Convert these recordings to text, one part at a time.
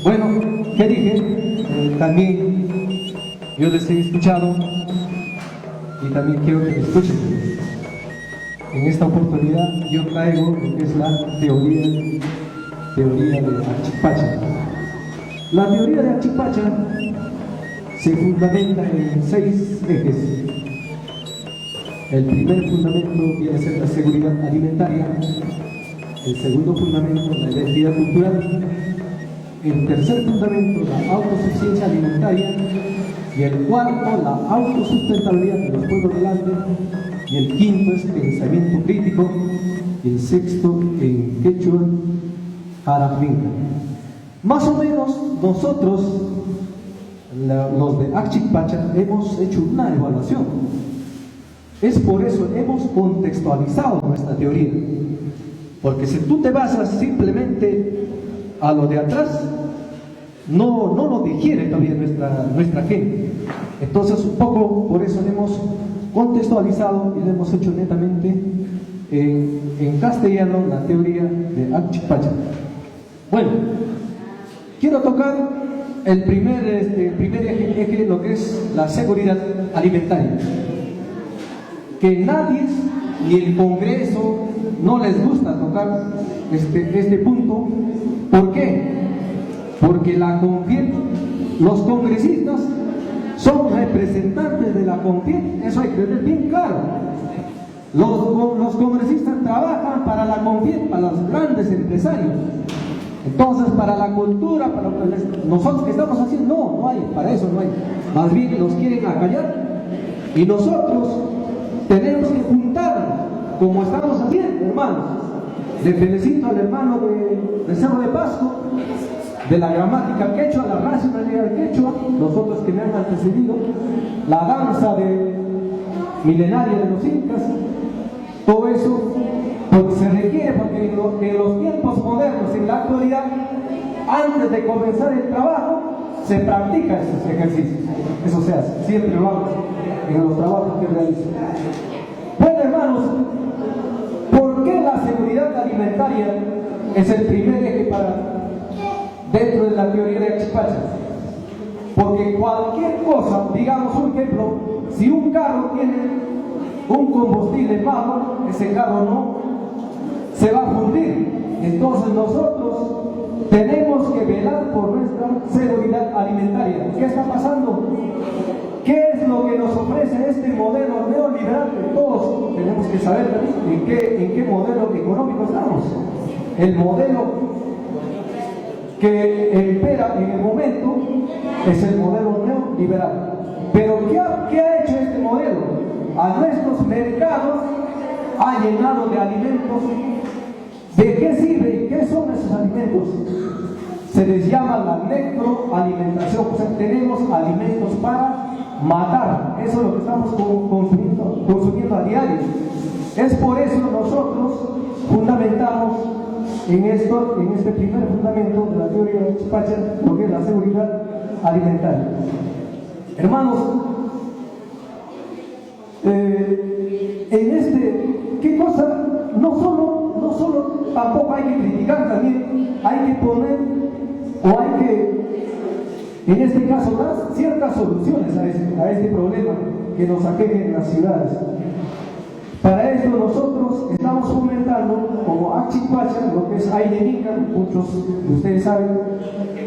Bueno, ¿qué dije? También yo les he escuchado y también quiero que me escuchen. En esta oportunidad yo traigo lo que es la teoría de Achipacha. La teoría de Achipacha se fundamenta en 6 ejes. El primer fundamento viene a ser la seguridad alimentaria, el segundo fundamento la identidad cultural, el tercer fundamento la autosuficiencia alimentaria, y el cuarto la autosustentabilidad de los pueblos del Ande, y el quinto es pensamiento crítico, y el sexto en quechua, Jarajvinca. Más o menos nosotros, los de Achipacha, hemos hecho una evaluación. Es por eso hemos contextualizado nuestra teoría, porque si tú te basas simplemente a lo de atrás, no lo digiere todavía nuestra gente. Entonces un poco por eso hemos contextualizado y lo hemos hecho netamente en castellano la teoría de Achipacha. Bueno, quiero tocar el primer eje, lo que es la seguridad alimentaria. Que nadie, ni el Congreso, no les gusta tocar este punto. ¿Por qué? Porque la CONFIEP, los congresistas son representantes de la CONFIEP, eso hay que tener bien claro. Los congresistas trabajan para la CONFIEP, para los grandes empresarios. Entonces, para la cultura, para nosotros que estamos haciendo, no hay, para eso no hay. Más bien los quieren acallar y nosotros tenemos que juntarnos, como estamos haciendo, hermanos. Le felicito al hermano de Cerro de Pasco, de la gramática quechua, la racionalidad quechua, los otros que me han antecedido, la danza milenaria de los incas, todo eso porque se requiere, porque en los tiempos modernos, en la actualidad, antes de comenzar el trabajo, se practica esos ejercicios. Eso se hace, siempre lo hago en los trabajos que realizo. Bueno, hermanos, ¿por qué la seguridad alimentaria es el primer eje dentro de la teoría de Achipacha? Porque cualquier cosa, digamos un ejemplo, si un carro tiene un combustible malo, ese carro no se va a fundir. Entonces nosotros tenemos que velar por nuestra seguridad alimentaria. ¿Qué está pasando? ¿Qué es lo que nos ofrece este modelo neoliberal? Que todos tenemos que saber en qué modelo económico estamos. El modelo que impera en el momento es el modelo neoliberal. Pero ¿qué ha hecho este modelo? A nuestros mercados ha llenado de alimentos. ¿De qué sirve y qué son esos alimentos? Se les llama la necroalimentación, o sea, tenemos alimentos para matar. Eso es lo que estamos consumiendo a diario. Es por eso nosotros fundamentamos en este primer fundamento de la teoría de Achipacha, lo que es la seguridad alimentaria. Hermanos, ¿qué cosa? No solo tampoco hay que criticar, también hay que poner, o hay que, en este caso, dar ciertas soluciones a este problema que nos aqueja en las ciudades. Para esto nosotros estamos fomentando, como Achipacha, lo que es Ainenica, muchos de ustedes saben,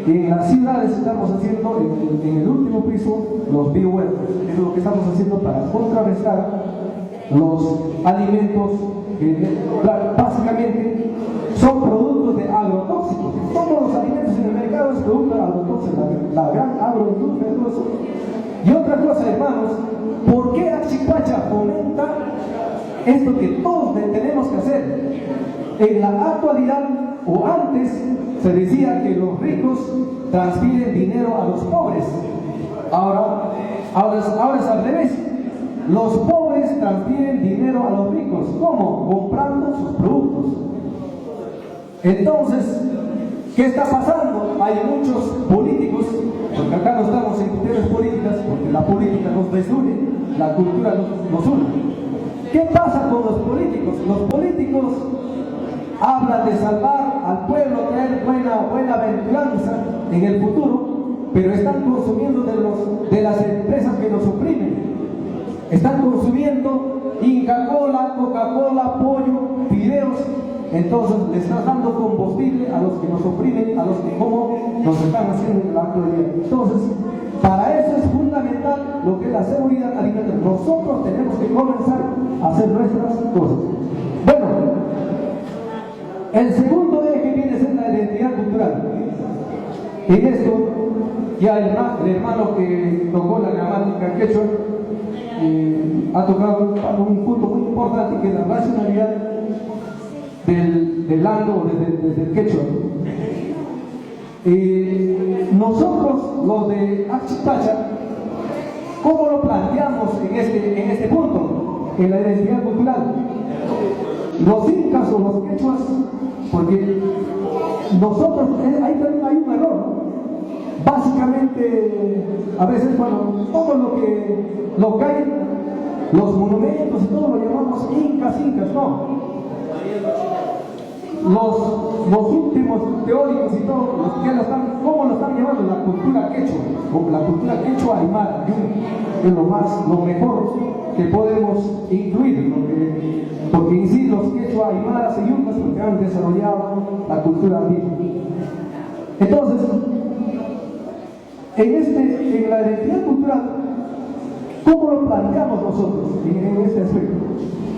que en las ciudades estamos haciendo, en el último piso, los biohuertos. Eso es lo que estamos haciendo para contrarrestar los alimentos que básicamente son productos de agrotóxicos. Todos los alimentos en el mercado es producto de agrotóxicos, la gran agroindustria, todo eso. Y otra cosa, hermanos, ¿por qué Achipacha fomenta esto que todos tenemos que hacer? En la actualidad, o antes, se decía que los ricos transfieren dinero a los pobres. Ahora es al revés. Los pobres transfieren dinero a los ricos. ¿Cómo? Comprando sus productos. Entonces, ¿qué está pasando? Hay muchos políticos, porque acá no estamos en cuestiones políticas, porque la política nos desune, la cultura nos une. ¿Qué pasa con los políticos? Los políticos hablan de salvar al pueblo, traer buena aventuranza en el futuro, pero están consumiendo de las empresas que nos oprimen. Están consumiendo Inca Cola, Coca-Cola, pollo, fideos. Entonces le estás dando combustible a los que nos oprimen, a los que como nos están haciendo en la actualidad. Entonces, para eso es fundamental lo que es la seguridad alimentaria. Nosotros tenemos que comenzar a hacer nuestras cosas. Bueno, el segundo eje viene a ser la identidad cultural. En esto, ya el hermano que tocó la gramática quechua ha tocado un punto muy importante, que es la racionalidad del ando desde el quechua. Nosotros, los de Achipacha, ¿cómo lo planteamos en este punto, en la identidad cultural? Los incas o los quechuas, porque nosotros, ahí también hay un error, ¿no? Básicamente, a veces, bueno, todo lo que hay, los monumentos y todo lo llamamos incas, no. Los últimos teóricos y todo, ¿cómo lo están llamando? La cultura quechua, o la cultura quechua aymara, es lo mejor que podemos incluir, porque en sí los quechua aymaras y yucas porque han desarrollado la cultura indígena. Entonces, en la identidad cultural, ¿cómo lo planteamos nosotros en este aspecto?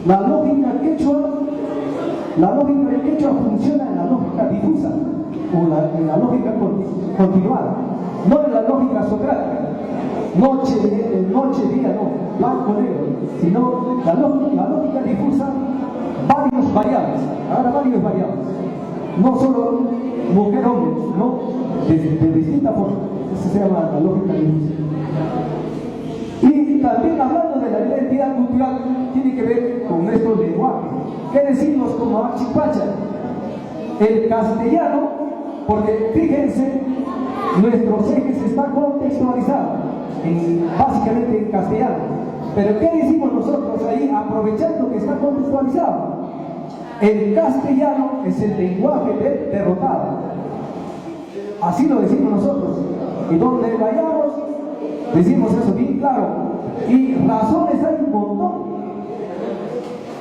La lógica de quechua funciona en la lógica difusa, o en la lógica continuada, no en la lógica socrática, noche, día, no, blanco, negro, sino la lógica difusa, varios variables, no solo mujer, hombre, no, de distintas formas. Eso se llama la lógica difusa. Y también hablando de la identidad cultural, tiene que ver con nuestro lenguaje. ¿Qué decimos como Achipacha? El castellano, porque fíjense, nuestros ejes están contextualizados, básicamente en castellano. Pero ¿qué decimos nosotros ahí, aprovechando que está contextualizado? El castellano es el lenguaje del derrotado. Así lo decimos nosotros. Y donde vayamos, decimos eso bien claro. Y razones hay un montón.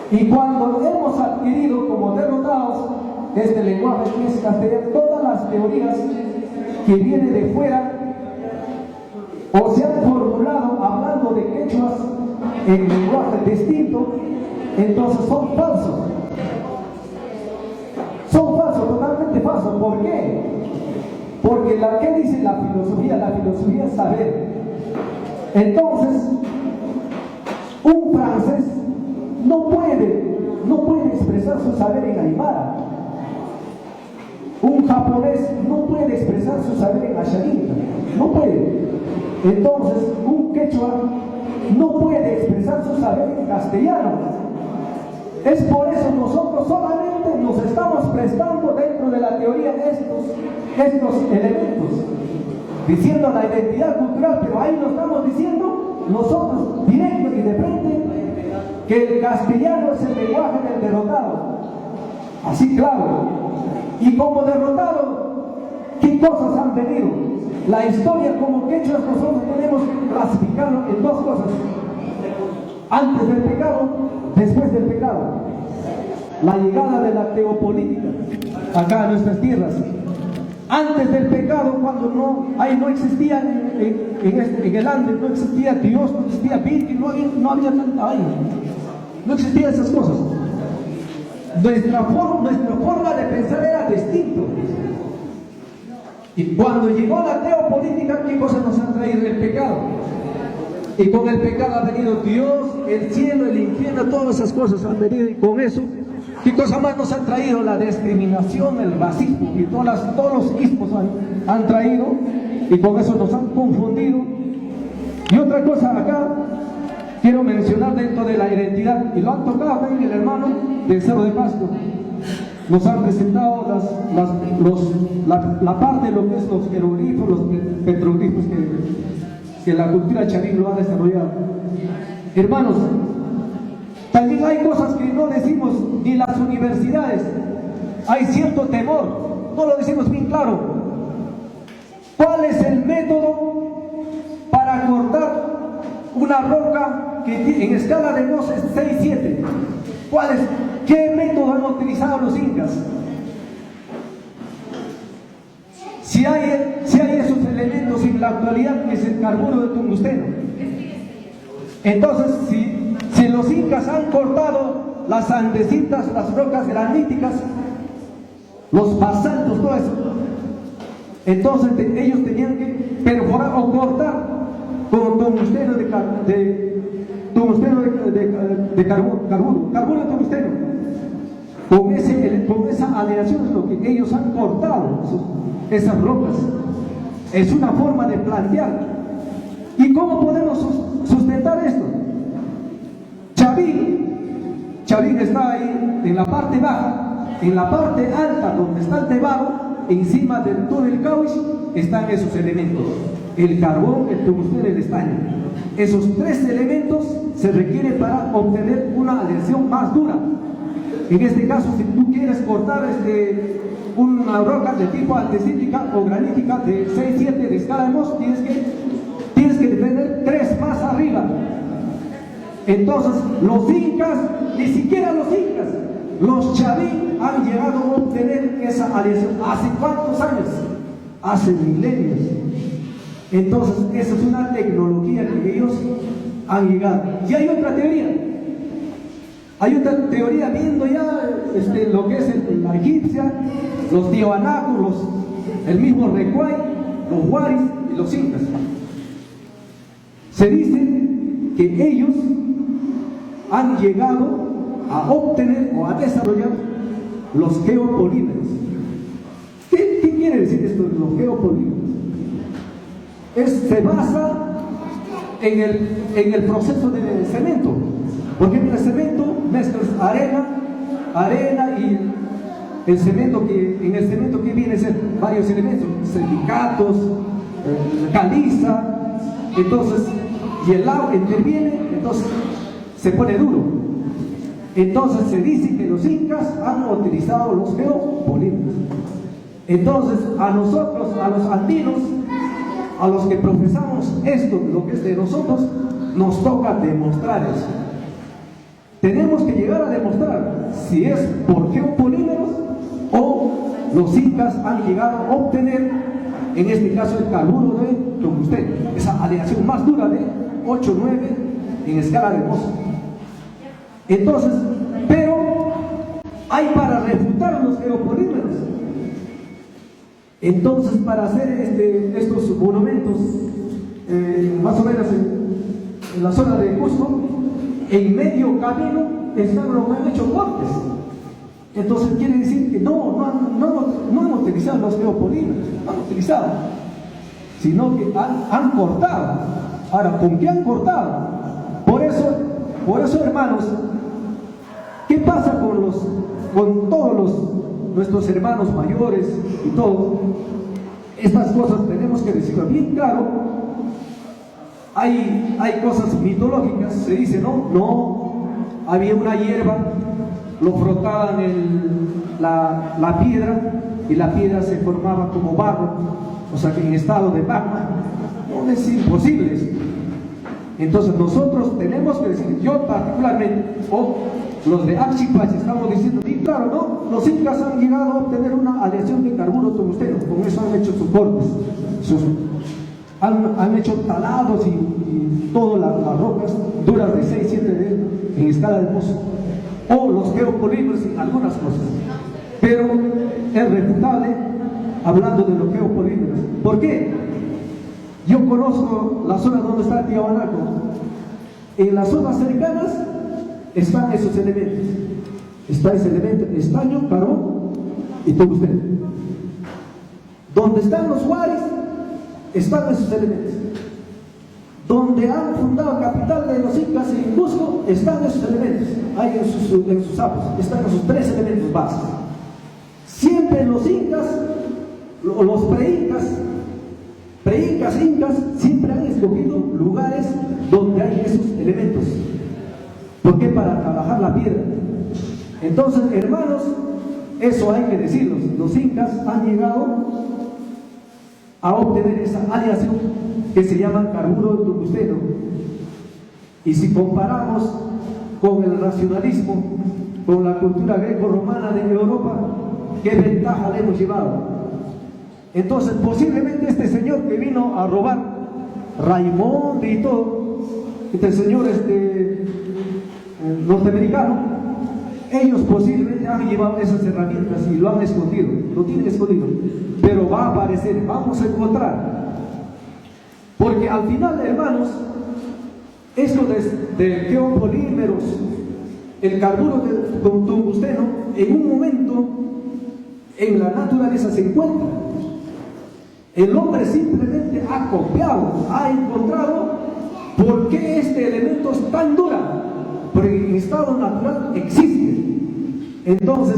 Y cuando hemos adquirido como derrotados este lenguaje que es castellano, todas las teorías que vienen de fuera o se han formulado hablando de quechuas en lenguaje distinto, entonces son falsos. Son falsos, totalmente falsos. ¿Por qué? Porque ¿qué dice la filosofía? La filosofía es saber. Entonces, un francés no puede expresar su saber en aymara. Un japonés no puede expresar su saber en ashaninka. No puede. Entonces, un quechua no puede expresar su saber en castellano. Es por eso nosotros solamente nos estamos prestando dentro de la teoría estos elementos, diciendo la identidad cultural, pero ahí lo estamos diciendo nosotros directo y de frente, que el castellano es el lenguaje del derrotado. Así claro. Y como derrotado, ¿qué cosas han venido? La historia como quechuas nosotros tenemos que clasificarlo en dos cosas: antes del pecado, después del pecado. La llegada de la teopolítica acá a nuestras tierras. Antes del pecado, cuando no existía en el Andes, no existía Dios, no existía Virgen, no había tanta aire, no existían esas cosas. Nuestra forma de pensar era distinta. Y cuando llegó la teopolítica, ¿qué cosas nos han traído? El pecado. Y con el pecado ha venido Dios, el cielo, el infierno, todas esas cosas han venido. Y con eso, ¿qué cosa más nos han traído? La discriminación, el racismo y todos los ismos han traído. Y con eso nos han confundido. Y otra cosa acá quiero mencionar dentro de la identidad, y lo han tocado también el hermano del Cerro de Pasco. Nos han presentado la parte de lo que es los jeroglifos, los petroglifos que la cultura chavín lo ha desarrollado. Hermanos, También hay cosas que no decimos ni las universidades. Hay cierto temor, no lo decimos bien claro. ¿Cuál es el método para cortar una roca que en escala de Mohs es 6-7? ¿Qué método han utilizado los incas? Si hay esos elementos en la actualidad, es el carburo de tungsteno. Entonces, si los incas han cortado las andesitas, las rocas graníticas, los basaltos, todo eso, entonces ellos tenían que perforar o cortar con tungsteno carburo de tungsteno. Con esa aleación es lo que ellos han cortado esas rocas. Es una forma de plantear. ¿Y cómo podemos sustentar esto? Chavín está ahí en la parte baja. En la parte alta, donde está el Tebaro, encima de todo el cauce, están esos elementos: el carbón, el tungsteno y el estaño. Esos tres elementos se requieren para obtener una aleación más dura. En este caso, si tú quieres cortar una roca de tipo andesítica o granítica de 6-7 de escala de Mohs, tienes que defender 3 más arriba. Entonces, los incas, ni siquiera los incas, los chavín han llegado a obtener esa aleación. ¿Hace cuántos años? Hace milenios. Entonces, esa es una tecnología que ellos han llegado. Y hay otra teoría. Hay otra teoría viendo ya lo que es la egipcia, los tiahuanacos, el mismo Recuay, los huaris y los incas. Se dice que ellos han llegado a obtener o a desarrollar los geopolímeros. ¿Qué quiere decir esto de los geopolímeros? Se basa en el proceso de cemento, porque en el cemento mezclas arena y el cemento en el cemento que viene a ser varios elementos, silicatos, caliza, entonces, y el agua interviene, entonces se pone duro. Entonces se dice que los incas han utilizado los geopolímeros. Entonces a nosotros, a los andinos, a los que profesamos esto, lo que es de nosotros, nos toca demostrar eso. Tenemos que llegar a demostrar si es por geopolímeros o los incas han llegado a obtener, en este caso, el carburo de tungsteno, esa aleación más dura de 8-9 en escala de Mohs. Entonces, pero hay para refutar los geopolímeros. Entonces, para hacer estos monumentos, más o menos en la zona de Cusco, en medio camino están los que han hecho cortes. Entonces quiere decir que no han utilizado los geopolímeros, no han utilizado, sino que han cortado. Ahora, ¿con qué han cortado? Por eso, hermanos, ¿qué pasa con todos nuestros hermanos mayores y todo? Estas cosas tenemos que decirlo bien claro. Hay cosas mitológicas, se dice, no, había una hierba, lo frotaban la piedra y la piedra se formaba como barro, o sea que en estado de magma. No es imposible esto. Entonces nosotros tenemos que decir, yo particularmente, o los de Axipax estamos diciendo, y claro, no, los incas han llegado a obtener una aleación de carburo tungsteno, con eso han hecho sus cortes, han hecho talados y todas las rocas duras de 6-7 en escala de Mohs, o los geopolímeros y algunas cosas. Pero es refutable hablando de los geopolímeros. ¿Por qué? Yo conozco la zona donde está el Tiahuanaco. En las zonas cercanas están esos elementos. Está ese elemento, estaño, carbón y tungsteno. Donde están los huaris, están esos elementos. Donde han fundado capital de los incas en Cusco, están esos elementos. Hay en sus sapos, están esos 3 elementos básicos. Siempre los incas, los incas siempre han escogido lugares donde hay esos elementos. ¿Por qué? Para trabajar la piedra. Entonces, hermanos, eso hay que decirlo. Los incas han llegado a obtener esa aleación que se llama carburo de tungsteno. Y si comparamos con el racionalismo, con la cultura greco-romana de Europa, ¿qué ventaja le hemos llevado? Entonces, posiblemente este señor que vino a robar Raimundo y todo, este señor norteamericano, ellos posiblemente han llevado esas herramientas y lo han escondido, lo tienen escondido, pero va a aparecer, vamos a encontrar, porque al final, hermanos, esto de geopolímeros, el carburo de tungsteno, en un momento en la naturaleza se encuentra. El hombre simplemente ha copiado, ha encontrado por qué este elemento es tan duro, porque en estado natural existe. Entonces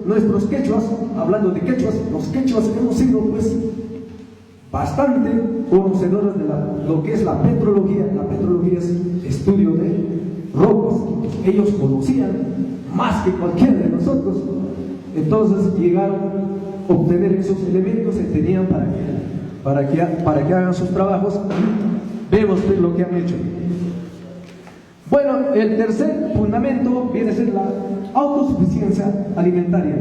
nuestros quechuas, hablando de quechuas, los quechuas hemos sido pues bastante conocedores de lo que es la petrología. La petrología es estudio de rocas. Ellos conocían más que cualquiera de nosotros. Entonces llegaron a obtener esos elementos que tenían para que hagan sus trabajos. Vemos lo que han hecho. Bueno, el tercer fundamento viene a ser la autosuficiencia alimentaria.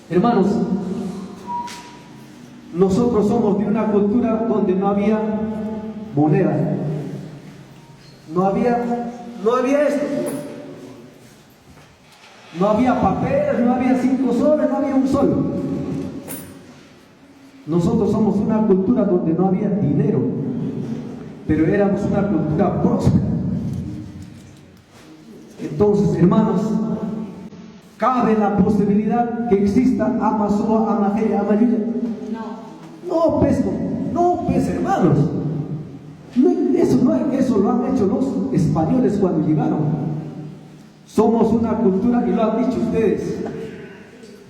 Hermanos, nosotros somos de una cultura donde no había moneda, no había esto, no había papeles, no había 5 soles, no había un sol. Nosotros somos una cultura donde no había dinero, pero éramos una cultura próspera. Entonces, hermanos, cabe la posibilidad que exista Amazoa, Amajeya, Amayuya. No, pues, hermanos. Eso lo han hecho los españoles cuando llegaron. Somos una cultura, y lo han dicho ustedes,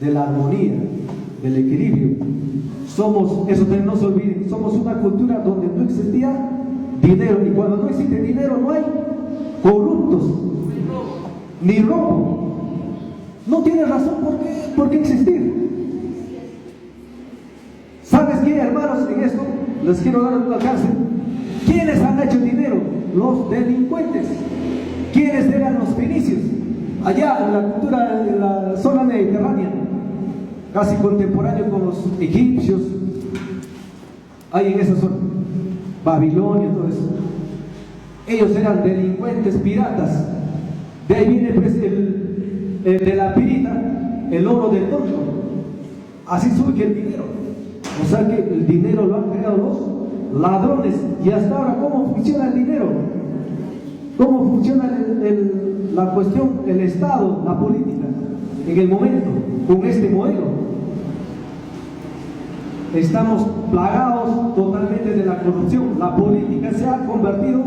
de la armonía, del equilibrio. Eso también no se olviden, somos una cultura donde no existía dinero, y cuando no existe dinero no hay corruptos, ni robo. No tiene razón por qué existir. ¿Sabes qué, hermanos? En esto les quiero dar un alcance. ¿Quiénes han hecho dinero? Los delincuentes. ¿Quiénes eran los fenicios? Allá en la cultura de la zona mediterránea, casi contemporáneo con los egipcios, hay en esa zona, Babilonia, todo eso. Ellos eran delincuentes, piratas. De ahí viene pues el de la pirita, el oro del tonto. Así surge el dinero. O sea que el dinero lo han creado los ladrones. Y hasta ahora, ¿cómo funciona el dinero? ¿Cómo funciona la cuestión, el Estado, la política? En el momento, con este modelo, estamos plagados totalmente de la corrupción. La política se ha convertido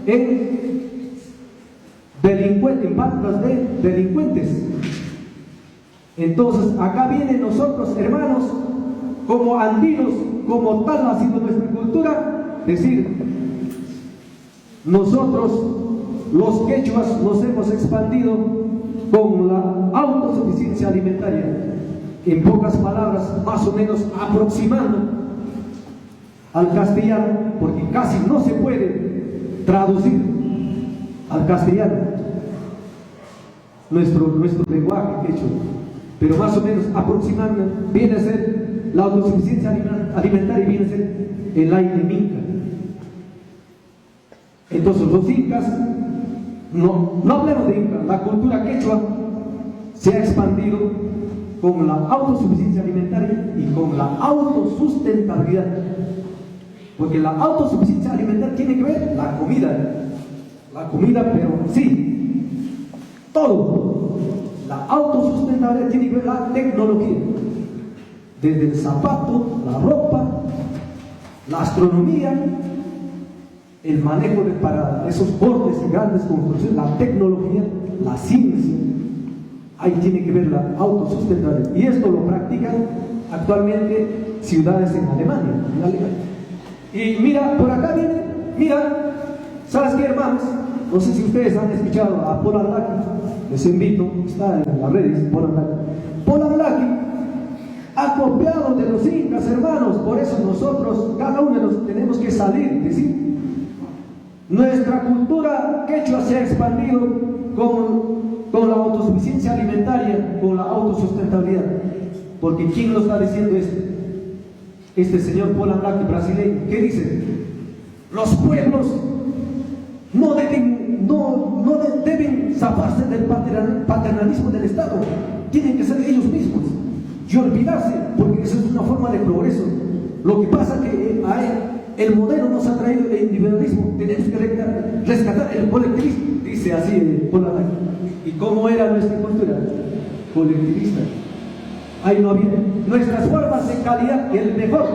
en delincuentes, en bandas de delincuentes. Entonces, acá vienen nosotros, hermanos, como andinos, como tal ha sido nuestra cultura, decir, nosotros los quechuas nos hemos expandido con la autosuficiencia alimentaria. En pocas palabras, más o menos aproximando al castellano, porque casi no se puede traducir al castellano nuestro lenguaje quechua, pero más o menos aproximando viene a ser la autosuficiencia alimentaria, viene a ser el aire minca. Entonces los incas, no hablemos de incas, la cultura quechua se ha expandido con la autosuficiencia alimentaria y con la autosustentabilidad, porque la autosuficiencia alimentaria tiene que ver la comida, pero sí, todo. La autosustentabilidad tiene que ver la tecnología, desde el zapato, la ropa, la astronomía, el manejo para esos bordes y grandes construcciones, la tecnología, la ciencia. Ahí tiene que ver la autosustentabilidad. Y esto lo practican actualmente ciudades en Alemania. Y mira, por acá viene, mira, ¿sabes que, hermanos, no sé si ustedes han escuchado a Polan Laki, les invito, está en las redes, Polan Laki. Polan Laki ha copiado de los incas, hermanos, por eso nosotros, cada uno de nosotros, tenemos que salir, decir, nuestra cultura quechua se ha expandido con la autosuficiencia alimentaria, con la autosustentabilidad. Porque ¿quién lo está diciendo este señor Polan Laki brasileño? ¿Qué dice? Los pueblos no deben zafarse del paternalismo del Estado, tienen que ser ellos mismos y olvidarse, porque esa es una forma de progreso. Lo que pasa es que el modelo nos ha traído el individualismo, tenemos que rescatar el colectivismo, dice así Polan Laki. ¿Y cómo era nuestra cultura? Colectivista. Ahí no había nuestras formas de calidad, el mejor.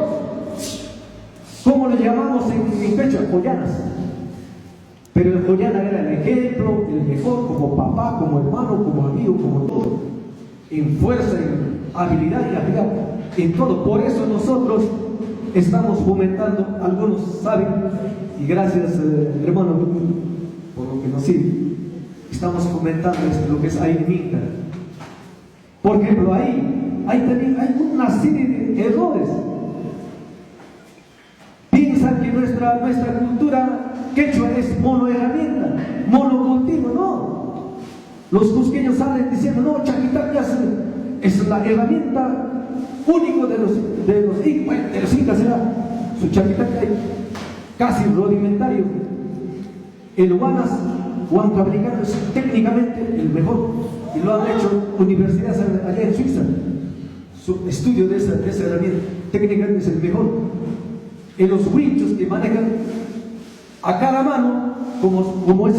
¿Cómo le llamamos en quechua? Joyanas. Pero el joyana era el ejemplo, el mejor, como papá, como hermano, como amigo, como todo. En fuerza, en habilidad y habilidad, en todo. Por eso nosotros estamos fomentando, algunos saben, y gracias hermano por lo que nos sigue, estamos fomentando lo que es Aylin Inca. Por ejemplo, ahí hay una serie de errores. Piensan que nuestra cultura quechua es monoherramienta, monocultivo. No, los cusqueños salen diciendo, no, Chaquitapia es la herramienta único de los incas, era su Chaquitapia casi rudimentario. El Huancabricano es técnicamente el mejor, y lo han hecho universidades allá en Suiza. Su estudio de esa herramienta técnicamente es el mejor. En los winchos que manejan a cada mano, como es